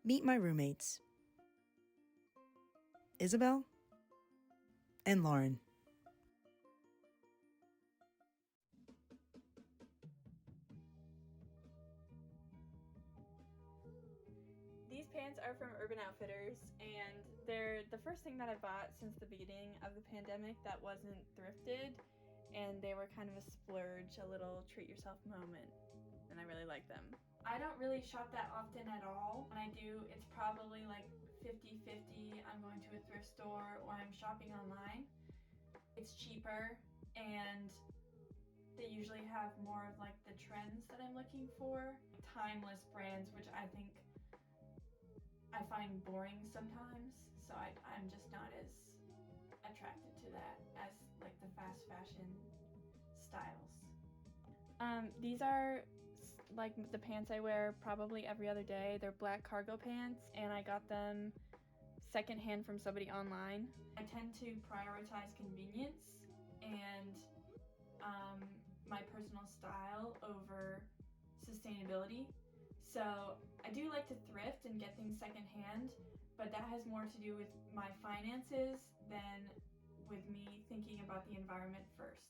Meet my roommates, Isabel and Lauren. These pants are from Urban Outfitters, and they're the first thing that I bought since the beginning of the pandemic that wasn't thrifted, and they were kind of a splurge, a little treat yourself moment, and I really like them. I don't really shop that often at all. When I do, it's probably like 50-50. I'm going to a thrift store or I'm shopping online. It's cheaper, and they usually have more of like the trends that I'm looking for. Timeless brands, which I think I find boring sometimes, so I'm just not as attracted to that as like the fast fashion styles. These are like the pants I wear probably every other day. They're black cargo pants, and I got them secondhand from somebody online. I tend to prioritize convenience and my personal style over sustainability. So I do like to thrift and get things secondhand, but that has more to do with my finances than with me thinking about the environment first.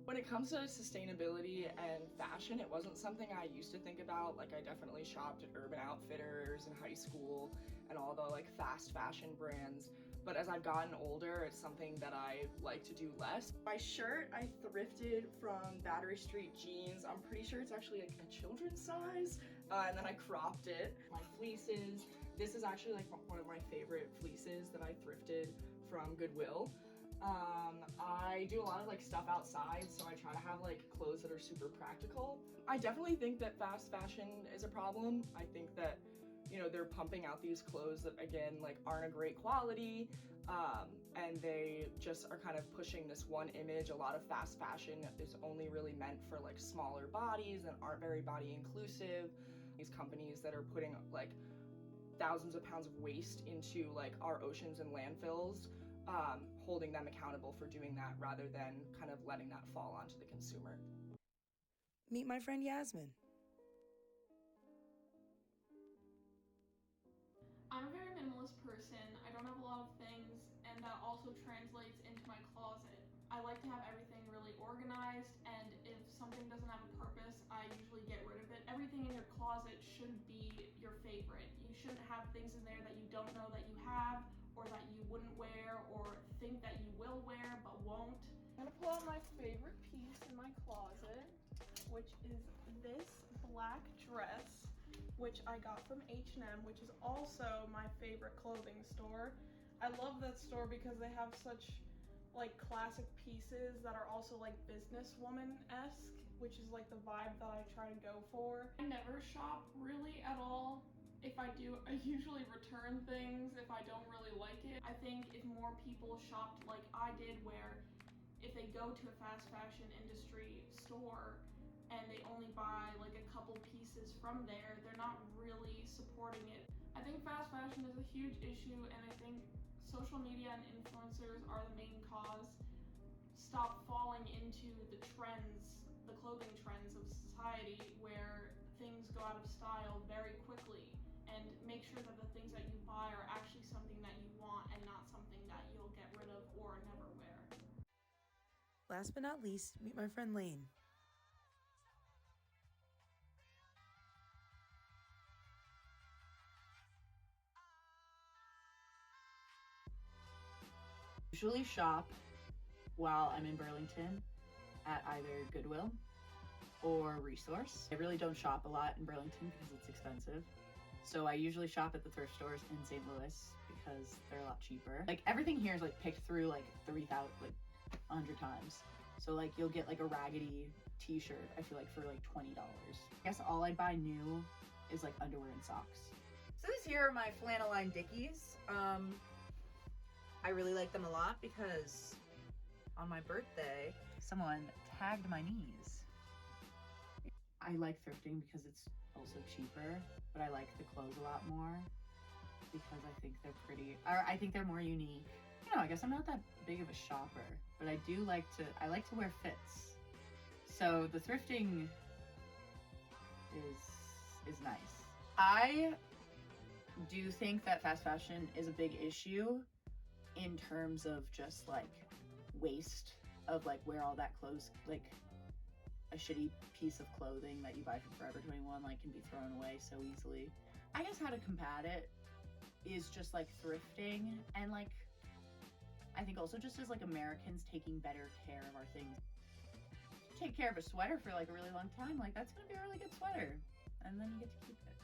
When it comes to sustainability and fashion, it wasn't something I used to think about. Like, I definitely shopped at Urban Outfitters in high school and all the like fast fashion brands. But as I've gotten older, it's something that I like to do less. My shirt, I thrifted from Battery Street Jeans. I'm pretty sure it's actually like a children's size. And then I cropped it. My fleeces, this is actually like one of my favorite fleeces that I thrifted from Goodwill. I do a lot of like stuff outside, so I try to have like clothes that are super practical. I definitely think that fast fashion is a problem. I think that, you know, they're pumping out these clothes that again like aren't a great quality, and they just are kind of pushing this one image. A lot of fast fashion is only really meant for like smaller bodies and aren't very body inclusive. These companies that are putting like thousands of pounds of waste into like our oceans and landfills, holding them accountable for doing that rather than kind of letting that fall onto the consumer. Meet my friend Yasmin. I'm a very minimalist person. I don't have a lot of things, and that also translates into my closet. I like to have everything really organized, and if something doesn't have a purpose, I usually get rid of it. Everything in your closet should be your favorite. You shouldn't have things in there that you don't know that you have, or that you wouldn't wear, or think that you will wear but won't. I'm gonna pull out my favorite piece in my closet, which is this black dress, which I got from H&M, which is also my favorite clothing store. I love that store because they have such like classic pieces that are also like businesswoman-esque, which is like the vibe that I try to go for. I never shop really at all. If I do, I usually return things if I don't really like it. I think if more people shopped like I did, where if they go to a fast fashion industry store and they only buy like a couple pieces from there, they're not really supporting it. I think fast fashion is a huge issue, and I think social media and influencers are the main cause. Stop falling into the trends, the clothing trends of society, where things go out of style very quickly, and make sure that the things that you buy are actually something that you want and not something that you'll get rid of or never wear. Last but not least, meet my friend Lane. Usually shop while I'm in Burlington at either Goodwill or Resource. I really don't shop a lot in Burlington because it's expensive. So I usually shop at the thrift stores in St. Louis because they're a lot cheaper. Like everything here is like picked through like 100 times. So like you'll get like a raggedy t-shirt, I feel like for like $20. I guess all I buy new is like underwear and socks. So these here are my flannel line Dickies. I really like them a lot because on my birthday, Someone tagged my knees. I like thrifting because it's also cheaper, but I like the clothes a lot more because I think they're pretty, or I think they're more unique. You know, I guess I'm not that big of a shopper, but I like to wear fits. So the thrifting is is nice. I do think that fast fashion is a big issue in terms of just like waste of like where all that clothes, like a shitty piece of clothing that you buy from Forever 21 like can be thrown away so easily. I guess how to combat it is just like thrifting, and like I think also just as like Americans taking better care of our things. Take care of a sweater for like a really long time, like that's gonna be a really good sweater, and then you get to keep it.